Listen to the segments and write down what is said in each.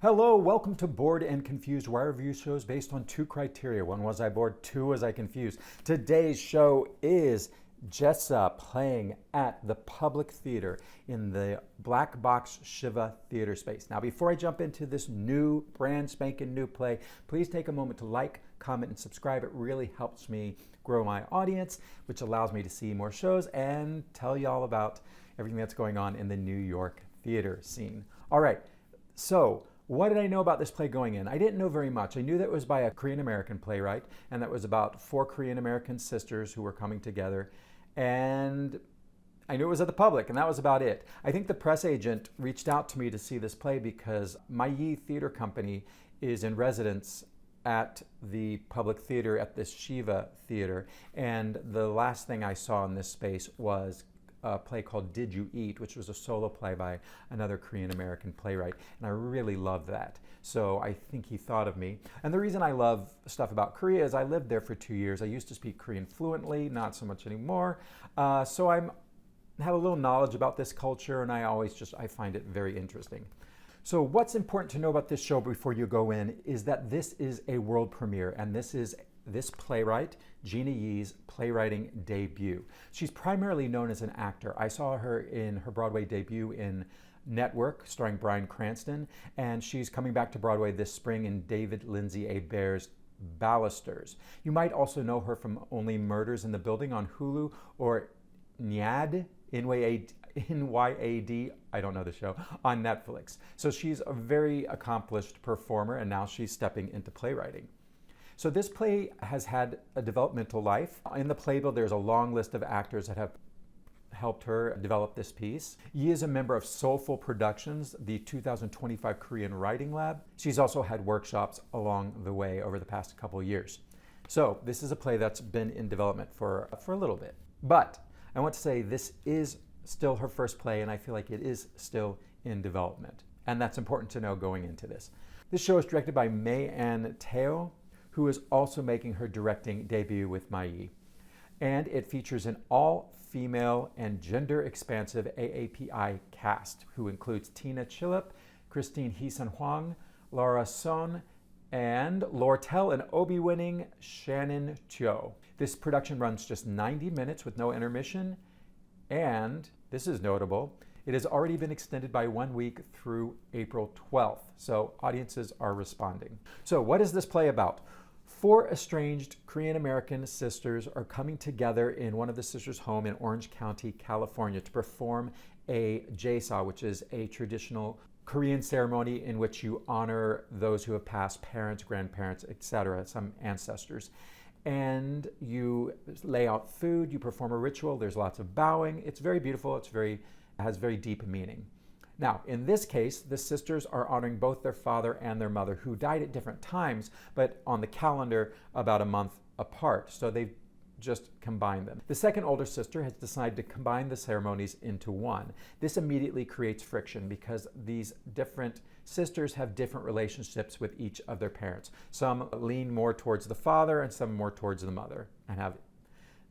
Hello, welcome to Bored and Confused, where I review shows based on two criteria. One, was I bored? Two, was I confused? Today's show is Jesa playing at the Public Theater in the Black Box Shiva Theater space. Now, before I jump into this new, brand spanking new play, please take a moment to like, comment, and subscribe. It really helps me grow my audience, which allows me to see more shows and tell y'all about everything that's going on in the New York theater scene. All right, so what did I know about this play going in? I didn't know very much. I knew that it was by a Korean-American playwright, and that was about four Korean-American sisters who were coming together. And I knew it was at the Public, and that was about it. I think the press agent reached out to me to see this play because Jeena Yi Theater Company is in residence at the Public Theater at this Shiva Theater. And the last thing I saw in this space was a play called Did You Eat, which was a solo play by another Korean-American playwright, and I really loved that. So I think he thought of me. And the reason I love stuff about Korea is I lived there for 2 years. I used to speak Korean fluently, not so much anymore. So I have a little knowledge about this culture, and I find it very interesting. So what's important to know about this show before you go in is that this is a world premiere, and this is this playwright, Jeena Yi's playwriting debut. She's primarily known as an actor. I saw her in her Broadway debut in Network, starring Bryan Cranston, and she's coming back to Broadway this spring in David Lindsay Abair's Ballisters. You might also know her from Only Murders in the Building on Hulu, or Nyad, NYAD, I don't know the show, on Netflix. So she's a very accomplished performer, and now she's stepping into playwriting. So this play has had a developmental life. In the playbill, there's a long list of actors that have helped her develop this piece. Yi is a member of Soulful Productions, the 2025 Korean Writing Lab. She's also had workshops along the way over the past couple of years. So this is a play that's been in development for a little bit. But I want to say this is still her first play, and I feel like it is still in development. And that's important to know going into this. This show is directed by May-Ann Teo, who is also making her directing debut with Jeena Yi. And it features an all-female and gender-expansive AAPI cast, who includes Tina Chillip, Christine Hee-sun Hwang, Laura Son, and Lortel and Obie-winning Shannon Cho. This production runs just 90 minutes with no intermission, and this is notable, it has already been extended by 1 week through April 12th, so audiences are responding. So what is this play about? Four estranged Korean-American sisters are coming together in one of the sisters' home in Orange County, California, to perform a Jesa, which is a traditional Korean ceremony in which you honor those who have passed, parents, grandparents, etc., some ancestors. And you lay out food, you perform a ritual, there's lots of bowing. It's very beautiful, it has very deep meaning. Now, in this case, the sisters are honoring both their father and their mother, who died at different times, but on the calendar about a month apart. So they've just combined them. The second older sister has decided to combine the ceremonies into one. This immediately creates friction because these different sisters have different relationships with each of their parents. Some lean more towards the father and some more towards the mother and have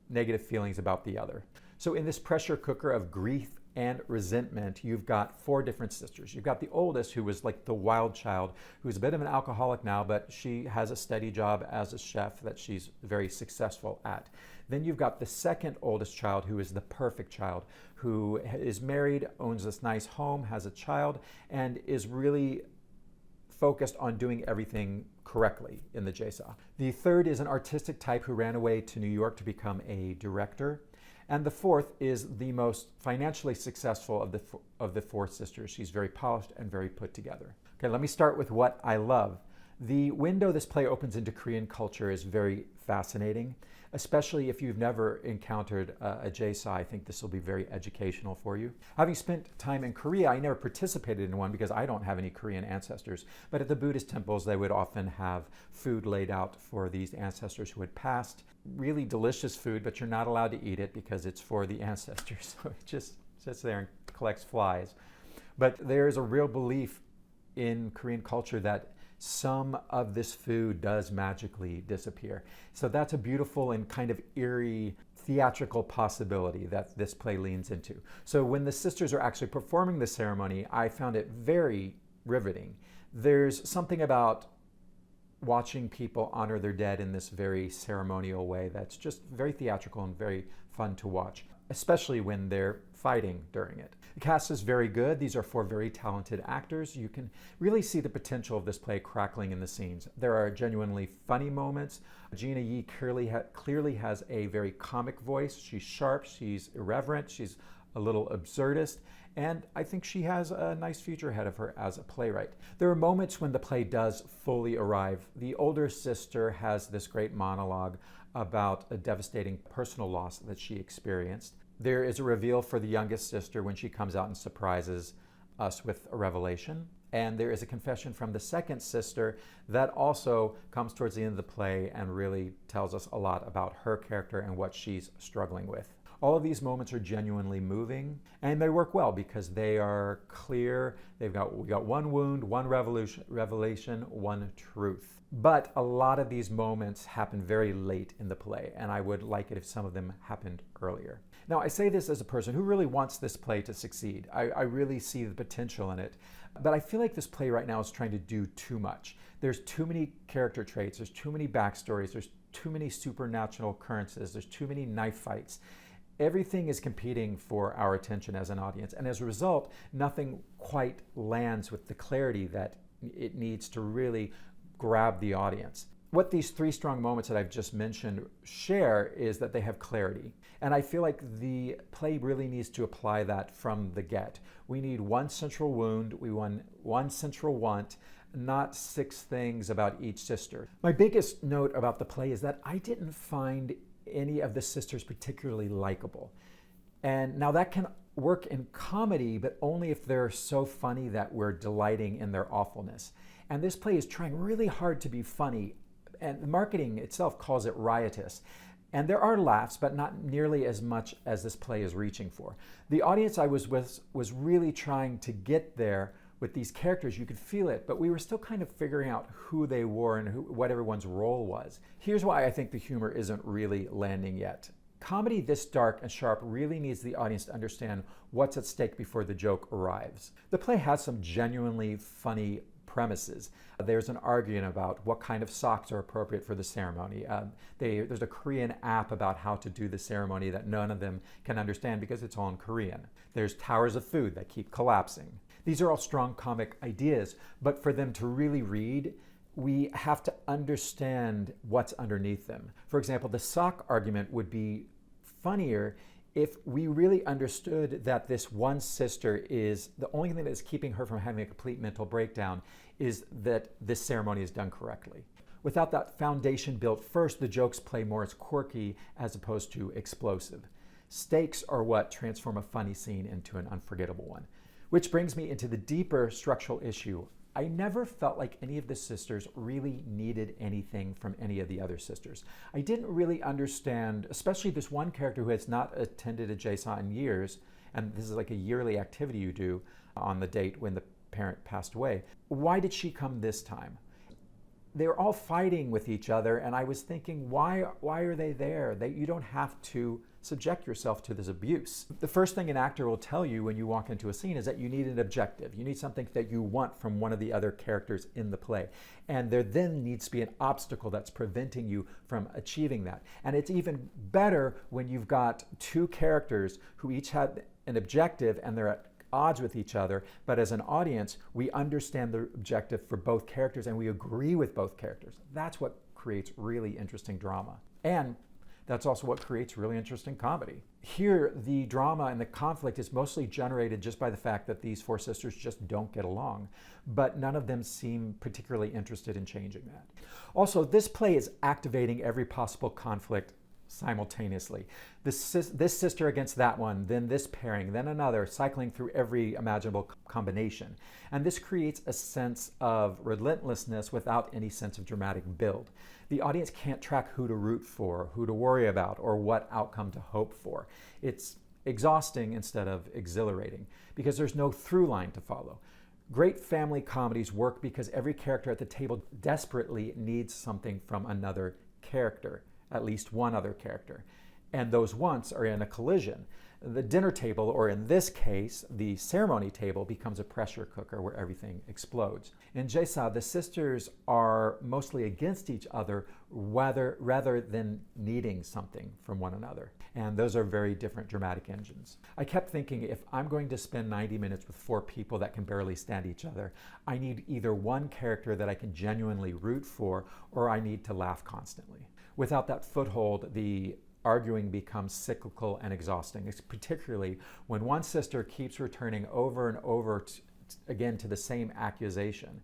negative feelings about the other. So in this pressure cooker of grief and resentment, you've got four different sisters. You've got the oldest, who was like the wild child, who's a bit of an alcoholic now, but she has a steady job as a chef that she's very successful at. Then you've got the second oldest child, who is the perfect child, who is married, owns this nice home, has a child, and is really focused on doing everything correctly in the Jesa. The third is an artistic type who ran away to New York to become a director. And the fourth is the most financially successful of the four sisters. She's very polished and very put together. Okay, let me start with what I love. The window this play opens into Korean culture is very fascinating, especially if you've never encountered a Jesa. I think this will be very educational for you. Having spent time in Korea, I never participated in one because I don't have any Korean ancestors. But at the Buddhist temples, they would often have food laid out for these ancestors who had passed. Really delicious food, but you're not allowed to eat it because it's for the ancestors. So it just sits there and collects flies. But there is a real belief in Korean culture that some of this food does magically disappear. So that's a beautiful and kind of eerie theatrical possibility that this play leans into. So when the sisters are actually performing the ceremony, I found it very riveting. There's something about watching people honor their dead in this very ceremonial way that's just very theatrical and very fun to watch, especially when they're fighting during it. The cast is very good. These are 4 very talented actors. You can really see the potential of this play crackling in the scenes. There are genuinely funny moments. Jeena Yi clearly has a very comic voice. She's sharp, she's irreverent, she's a little absurdist, and I think she has a nice future ahead of her as a playwright. There are moments when the play does fully arrive. The older sister has this great monologue about a devastating personal loss that she experienced. There is a reveal for the youngest sister when she comes out and surprises us with a revelation. And there is a confession from the second sister that also comes towards the end of the play and really tells us a lot about her character and what she's struggling with. All of these moments are genuinely moving, and they work well because they are clear. We got one wound, one revelation, one truth. But a lot of these moments happen very late in the play, and I would like it if some of them happened earlier. Now, I say this as a person who really wants this play to succeed. I really see the potential in it, but I feel like this play right now is trying to do too much. There's too many character traits, there's too many backstories, there's too many supernatural occurrences, there's too many knife fights. Everything is competing for our attention as an audience, and as a result, nothing quite lands with the clarity that it needs to really grab the audience. What these 3 strong moments that I've just mentioned share is that they have clarity, and I feel like the play really needs to apply that from the get. We need one central wound, we want one central want, not 6 things about each sister. My biggest note about the play is that I didn't find any of the sisters particularly likable. And now that can work in comedy, but only if they're so funny that we're delighting in their awfulness. And this play is trying really hard to be funny, and the marketing itself calls it riotous. And there are laughs, but not nearly as much as this play is reaching for. The audience I was with was really trying to get there with these characters. You could feel it, but we were still kind of figuring out who they were and what everyone's role was. Here's why I think the humor isn't really landing yet. Comedy this dark and sharp really needs the audience to understand what's at stake before the joke arrives. The play has some genuinely funny premises. There's an argument about what kind of socks are appropriate for the ceremony. There's a Korean app about how to do the ceremony that none of them can understand because it's all in Korean. There's towers of food that keep collapsing. These are all strong comic ideas, but for them to really read, we have to understand what's underneath them. For example, the sock argument would be funnier if we really understood that this one sister is, the only thing that is keeping her from having a complete mental breakdown is that this ceremony is done correctly. Without that foundation built first, the jokes play more as quirky as opposed to explosive. Stakes are what transform a funny scene into an unforgettable one. Which brings me into the deeper structural issue. I never felt like any of the sisters really needed anything from any of the other sisters. I didn't really understand, especially this one character who has not attended a Jesa in years, and this is like a yearly activity you do on the date when the parent passed away. Why did she come this time? They were all fighting with each other, and I was thinking, why are they there? You don't have to subject yourself to this abuse. The first thing an actor will tell you when you walk into a scene is that you need an objective. You need something that you want from one of the other characters in the play. And there then needs to be an obstacle that's preventing you from achieving that. And it's even better when you've got 2 characters who each have an objective and they're at odds with each other, but as an audience, we understand the objective for both characters and we agree with both characters. That's what creates really interesting drama. And that's also what creates really interesting comedy. Here, the drama and the conflict is mostly generated just by the fact that these 4 sisters just don't get along, but none of them seem particularly interested in changing that. Also, this play is activating every possible conflict simultaneously. This sister against that one, then this pairing, then another, cycling through every imaginable combination. And this creates a sense of relentlessness without any sense of dramatic build. The audience can't track who to root for, who to worry about, or what outcome to hope for. It's exhausting instead of exhilarating because there's no through line to follow. Great family comedies work because every character at the table desperately needs something from another character, at least one other character. and those wants are in a collision. The dinner table, or in this case, the ceremony table, becomes a pressure cooker where everything explodes. In Jesa, the sisters are mostly against each other rather than needing something from one another. And those are very different dramatic engines. I kept thinking, if I'm going to spend 90 minutes with 4 people that can barely stand each other, I need either one character that I can genuinely root for, or I need to laugh constantly. Without that foothold, the arguing becomes cyclical and exhausting, particularly when one sister keeps returning over and over again to the same accusation.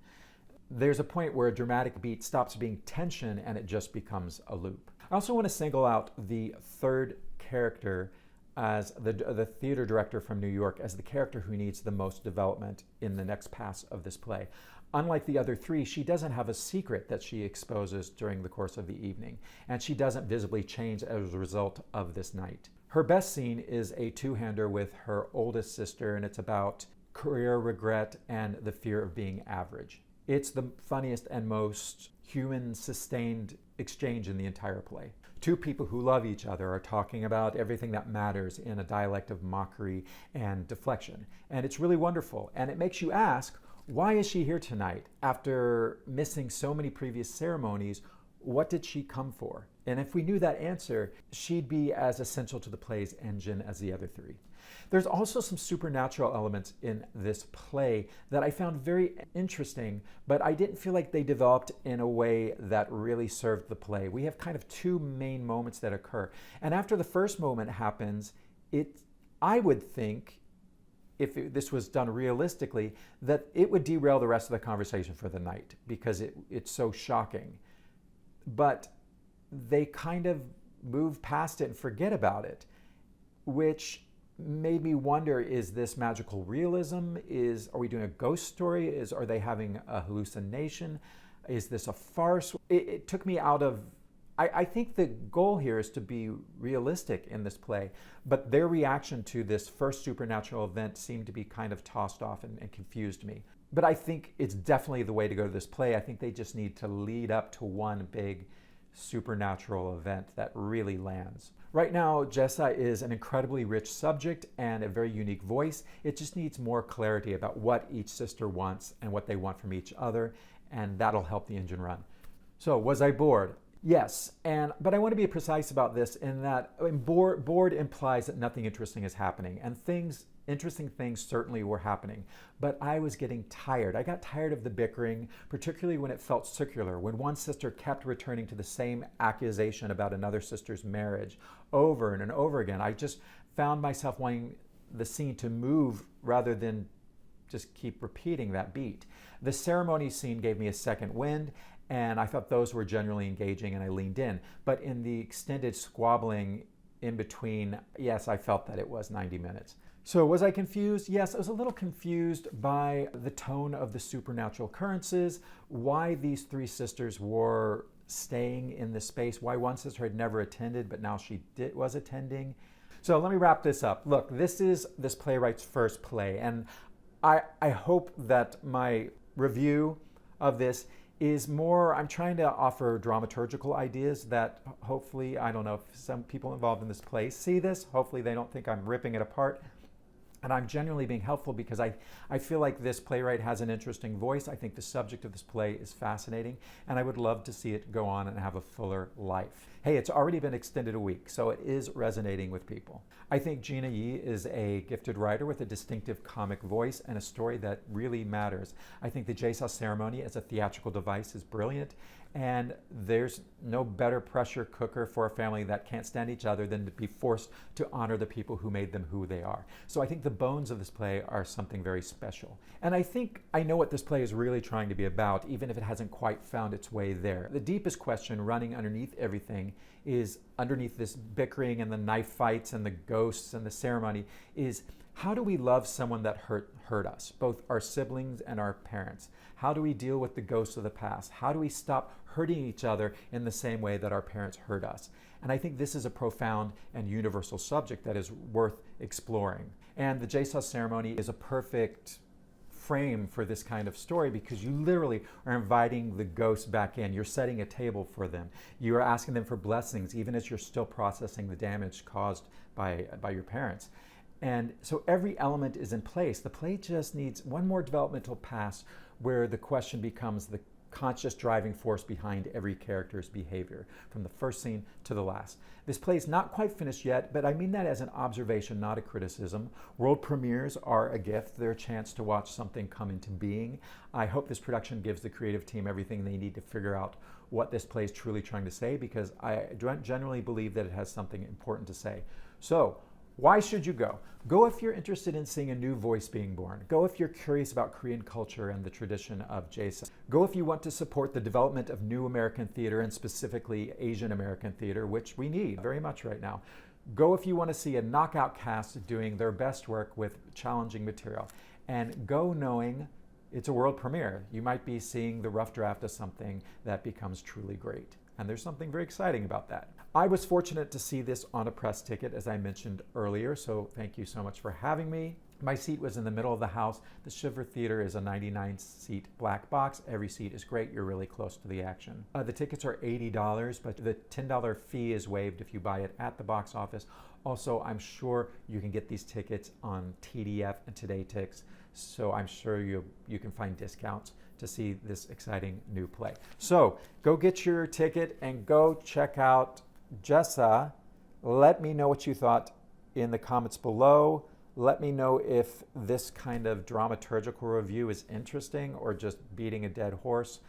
There's a point where a dramatic beat stops being tension and it just becomes a loop. I also want to single out the third character as the theater director from New York as the character who needs the most development in the next pass of this play. Unlike the other 3, she doesn't have a secret that she exposes during the course of the evening, and she doesn't visibly change as a result of this night. Her best scene is a two-hander with her oldest sister, and it's about career regret and the fear of being average. It's the funniest and most human, sustained exchange in the entire play. 2 people who love each other are talking about everything that matters in a dialect of mockery and deflection. And it's really wonderful. And it makes you ask, why is she here tonight? After missing so many previous ceremonies, what did she come for? And if we knew that answer, she'd be as essential to the play's engine as the other 3. There's also some supernatural elements in this play that I found very interesting, but I didn't feel like they developed in a way that really served the play. We have kind of 2 main moments that occur. And after the first moment happens, I would think, if this was done realistically, that it would derail the rest of the conversation for the night because it's so shocking. But they kind of move past it and forget about it, which made me wonder, is this magical realism? Are we doing a ghost story? Are they having a hallucination? Is this a farce? It took me out of... I think the goal here is to be realistic in this play, but their reaction to this first supernatural event seemed to be kind of tossed off and confused me. But I think it's definitely the way to go to this play. I think they just need to lead up to one big supernatural event that really lands. Right now, Jesa is an incredibly rich subject and a very unique voice. It just needs more clarity about what each sister wants and what they want from each other, and that'll help the engine run. So, was I bored? Yes, but I want to be precise about this in that bored implies that nothing interesting is happening, and interesting things certainly were happening, but I was getting tired. I got tired of the bickering, particularly when it felt circular, when one sister kept returning to the same accusation about another sister's marriage over and over again. I just found myself wanting the scene to move rather than just keep repeating that beat. The ceremony scene gave me a second wind, and I thought those were generally engaging and I leaned in. But in the extended squabbling in between, yes, I felt that it was 90 minutes. So was I confused? Yes, I was a little confused by the tone of the supernatural occurrences, why these 3 sisters were staying in this space, why one sister had never attended, but now she was attending. So let me wrap this up. Look, this is this playwright's first play, and I hope that my review of this is more, I'm trying to offer dramaturgical ideas that hopefully, I don't know if some people involved in this play see this, hopefully they don't think I'm ripping it apart. And I'm genuinely being helpful because I feel like this playwright has an interesting voice. I think the subject of this play is fascinating, and I would love to see it go on and have a fuller life. Hey, it's already been extended a week, so it is resonating with people. I think Jeena Yi is a gifted writer with a distinctive comic voice and a story that really matters. I think the Jesa ceremony as a theatrical device is brilliant, and there's no better pressure cooker for a family that can't stand each other than to be forced to honor the people who made them who they are. So I think the bones of this play are something very special. And I think I know what this play is really trying to be about, even if it hasn't quite found its way there. The deepest question running underneath everything is, underneath this bickering and the knife fights and the ghosts and the ceremony, is how do we love someone that hurt us, both our siblings and our parents? How do we deal with the ghosts of the past? How do we stop hurting each other in the same way that our parents hurt us? And I think this is a profound and universal subject that is worth exploring. And the Jesa ceremony is a perfect frame for this kind of story because you literally are inviting the ghosts back in. You're setting a table for them. You are asking them for blessings, even as you're still processing the damage caused by your parents. And so every element is in place. The play just needs one more developmental pass where the question becomes the conscious driving force behind every character's behavior, from the first scene to the last. This play is not quite finished yet, but I mean that as an observation, not a criticism. World premieres are a gift. They're a chance to watch something come into being. I hope this production gives the creative team everything they need to figure out what this play is truly trying to say, because I generally believe that it has something important to say. So, why should you go? Go if you're interested in seeing a new voice being born. Go if you're curious about Korean culture and the tradition of Jesa. Go if you want to support the development of new American theater, and specifically Asian American theater, which we need very much right now. Go if you want to see a knockout cast doing their best work with challenging material. And go knowing it's a world premiere. You might be seeing the rough draft of something that becomes truly great. And there's something very exciting about that. I was fortunate to see this on a press ticket, as I mentioned earlier, so thank you so much for having me. My seat was in the middle of the house. The Shiva Theater is a 99-seat black box. Every seat is great. You're really close to the action. The tickets are $80, but the $10 fee is waived if you buy it at the box office. Also, I'm sure you can get these tickets on TDF and Today Tix, so I'm sure you can find discounts to see this exciting new play. So go get your ticket and go check out Jesa. Let me know what you thought in the comments below. Let me know if this kind of dramaturgical review is interesting or just beating a dead horse,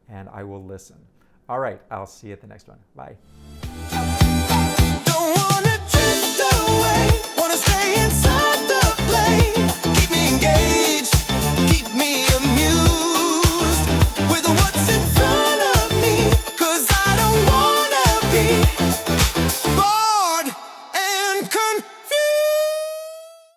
and I will listen. All right, I'll see you at the next one. Bye.